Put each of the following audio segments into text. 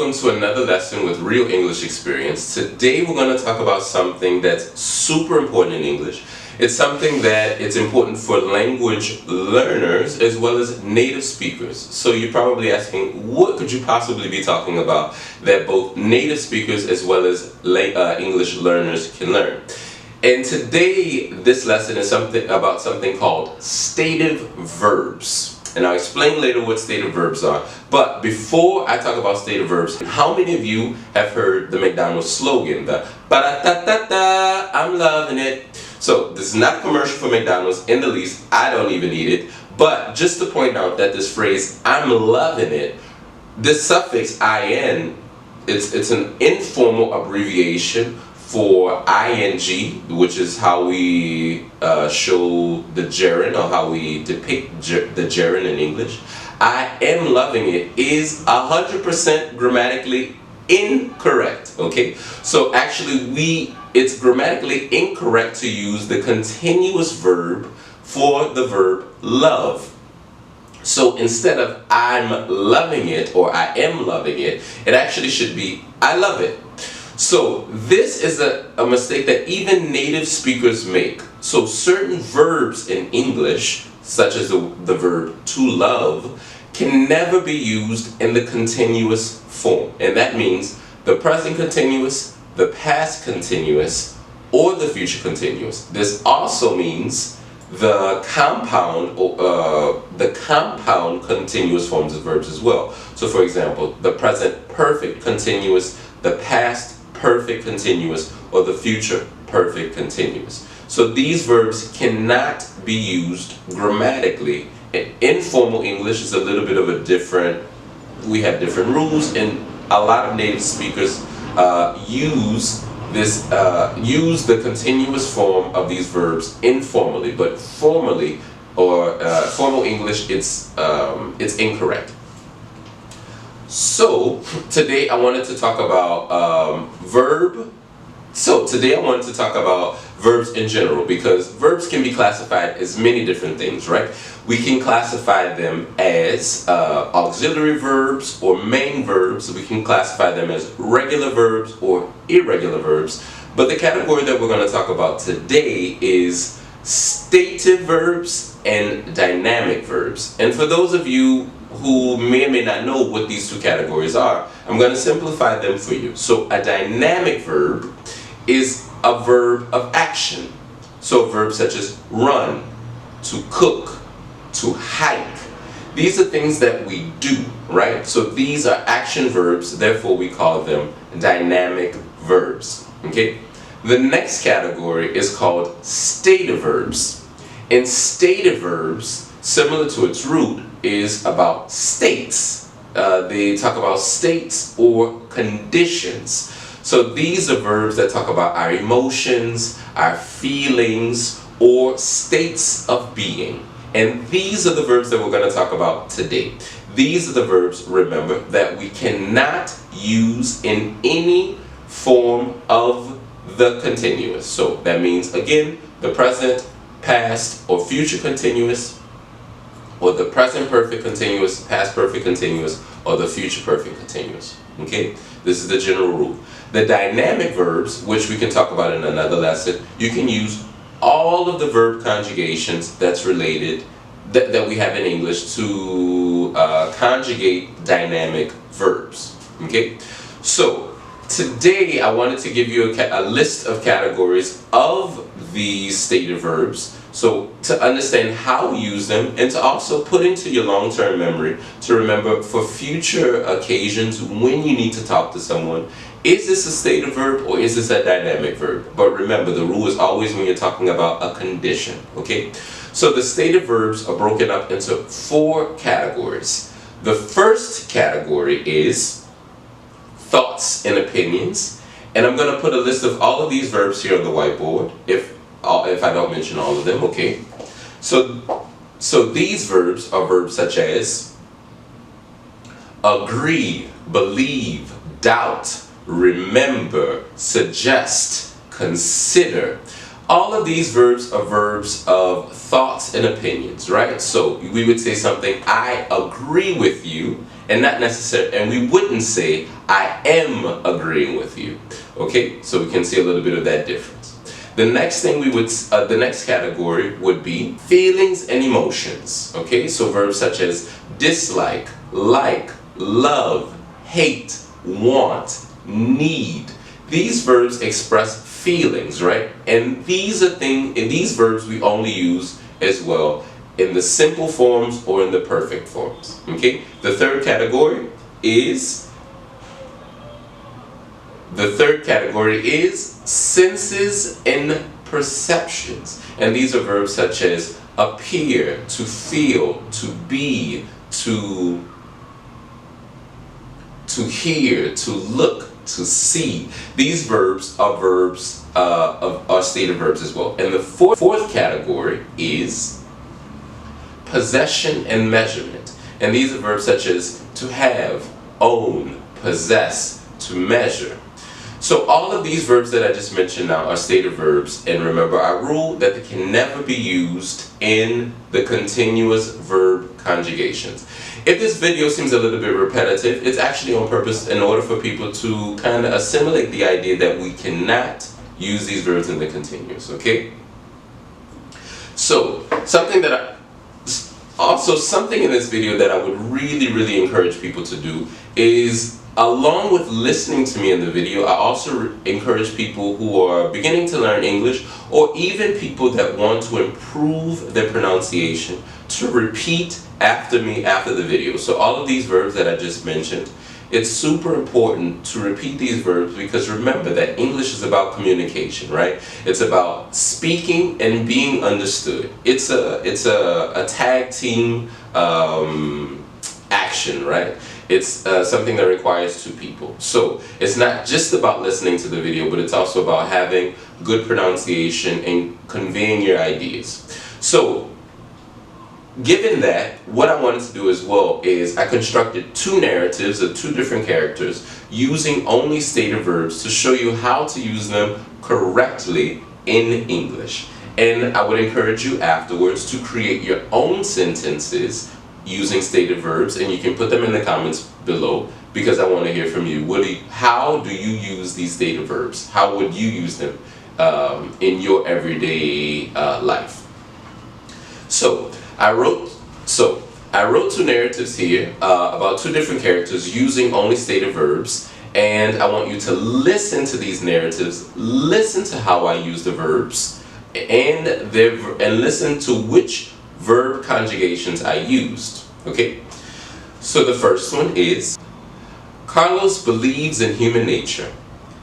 welcome to another lesson with Real English Experience. Today we're going to talk about something that's super important in English. It's something that it's important for language learners as well as native speakers. So you're probably asking, what could you possibly be talking about that both native speakers as well as English learners can learn? And today this lesson is about something called stative verbs. And I'll explain later what stative verbs are. But before I talk about stative verbs, how many of you have heard the McDonald's slogan, the ba-da-da-da-da, I'm loving it? So this is not a commercial for McDonald's in the least. I don't even eat it. But just to point out that this phrase, I'm loving it, this suffix in, it's an informal abbreviation for ing, which is how we show the gerund, or how we depict the gerund in English. I am loving it is 100% grammatically incorrect, okay? So actually it's grammatically incorrect to use the continuous verb for the verb love. So instead of I'm loving it or I am loving it, it actually should be I love it. So this is a mistake that even native speakers make. So certain verbs in English, such as the verb to love, can never be used in the continuous form. And that means the present continuous, the past continuous, or the future continuous. This also means the compound continuous forms of verbs as well. So for example, the present perfect continuous, the past perfect continuous, or the future perfect continuous. So these verbs cannot be used grammatically. Informal English is a little bit of a different, we have different rules, and a lot of native speakers use the continuous form of these verbs informally, but formally, or formal English, it's incorrect. So today I wanted to talk about verbs in general, because verbs can be classified as many different things, right? We can classify them as auxiliary verbs or main verbs. We can classify them as regular verbs or irregular verbs. But the category that we're going to talk about today is stative verbs and dynamic verbs. And for those of you who may or may not know what these two categories are, I'm going to simplify them for you. So a dynamic verb is a verb of action. So verbs such as run, to cook, to hike. These are things that we do, right? So these are action verbs, therefore we call them dynamic verbs, okay? The next category is called stative verbs. And stative verbs, similar to its root, is about states. They talk about states or conditions. So these are verbs that talk about our emotions, our feelings, or states of being. And these are the verbs that we're going to talk about today. These are the verbs, remember, that we cannot use in any form of the continuous. So that means, again, the present, past, or future continuous, or the present perfect continuous, past perfect continuous, or the future perfect continuous. Okay? This is the general rule. The dynamic verbs, which we can talk about in another lesson, you can use all of the verb conjugations that's related, that we have in English to conjugate dynamic verbs. Okay? So, today I wanted to give you a list of categories of these stative verbs, so to understand how we use them, and to also put into your long-term memory to remember for future occasions when you need to talk to someone, is this a stative verb or is this a dynamic verb? But remember, the rule is always when you're talking about a condition, okay? So the stative verbs are broken up into 4 categories. The first category is thoughts and opinions, and I'm going to put a list of all of these verbs here on the whiteboard if I don't mention all of them, okay? So these verbs are verbs such as agree, believe, doubt, remember, suggest, consider. All of these verbs are verbs of thoughts and opinions, right? So we would say something, I agree with you, and not necessarily, and we wouldn't say I am agreeing with you. Okay, so we can see a little bit of that difference. The next thing the next category would be feelings and emotions. Okay, so verbs such as dislike, like, love, hate, want, need. These verbs express feelings, right? And these verbs we only use as well in the simple forms or in the perfect forms. Okay? The third category is senses and perceptions. And these are verbs such as appear, to feel, to be, to hear, to look, to see. These verbs are stative verbs as well. And the fourth category is possession and measurement. And these are verbs such as to have, own, possess, to measure. So all of these verbs that I just mentioned now are stative verbs, and remember our rule that they can never be used in the continuous verb conjugations. If this video seems a little bit repetitive, it's actually on purpose in order for people to kind of assimilate the idea that we cannot use these verbs in the continuous, okay? So, something in this video that I would really encourage people to do is, along with listening to me in the video, I also encourage people who are beginning to learn English, or even people that want to improve their pronunciation, to repeat after me after the video. So all of these verbs that I just mentioned, it's super important to repeat these verbs, because remember that English is about communication, right? It's about speaking and being understood. It's a tag team action, right? It's something that requires two people. So it's not just about listening to the video, but it's also about having good pronunciation and conveying your ideas. So given that, what I wanted to do as well is I constructed two narratives of two different characters using only stative verbs to show you how to use them correctly in English. And I would encourage you afterwards to create your own sentences using stative verbs, and you can put them in the comments below, because I want to hear from you. How do you use these stative verbs? How would you use them in your everyday life? So I wrote two narratives here about two different characters using only stative verbs, and I want you to listen to these narratives, listen to how I use the verbs, and listen to which verb conjugations I used. Okay? So the first one is, Carlos believes in human nature.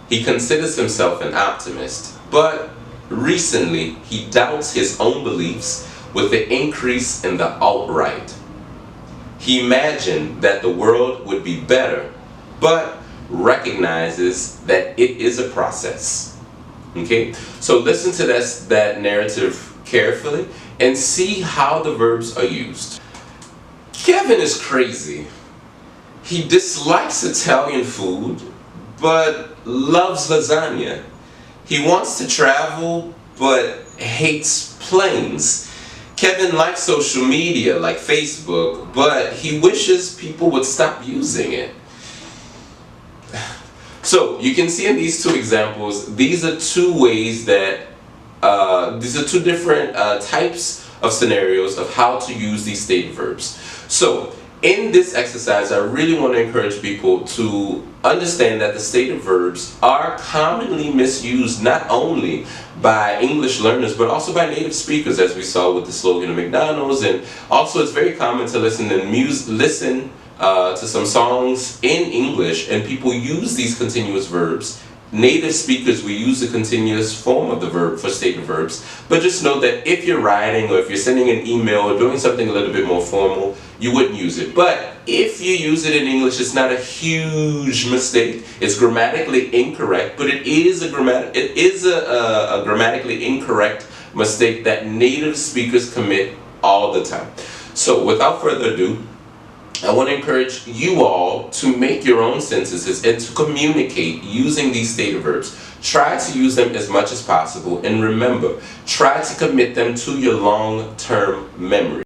He considers himself an optimist, but recently he doubts his own beliefs with the increase in the alt-right. He imagined that the world would be better, but recognizes that it is a process. Okay? So listen to that narrative carefully and see how the verbs are used. Kevin is crazy. He dislikes Italian food, but loves lasagna. He wants to travel, but hates planes. Kevin likes social media like Facebook, but he wishes people would stop using it. So you can see in these two examples, these are two ways that these are two different types of scenarios of how to use these stative verbs. So in this exercise, I really want to encourage people to understand that the stative verbs are commonly misused not only by English learners but also by native speakers, as we saw with the slogan of McDonald's. And also it's very common to listen to some songs in English and people use these continuous verbs. Native speakers, we use the continuous form of the verb for stative verbs, but just know that if you're writing or if you're sending an email or doing something a little bit more formal, you wouldn't use it. But if you use it in English, it's not a huge mistake. It's grammatically incorrect, but it is a grammatically incorrect mistake that native speakers commit all the time. So without further ado, I want to encourage you all to make your own sentences and to communicate using these stative verbs. Try to use them as much as possible, and remember, try to commit them to your long-term memory.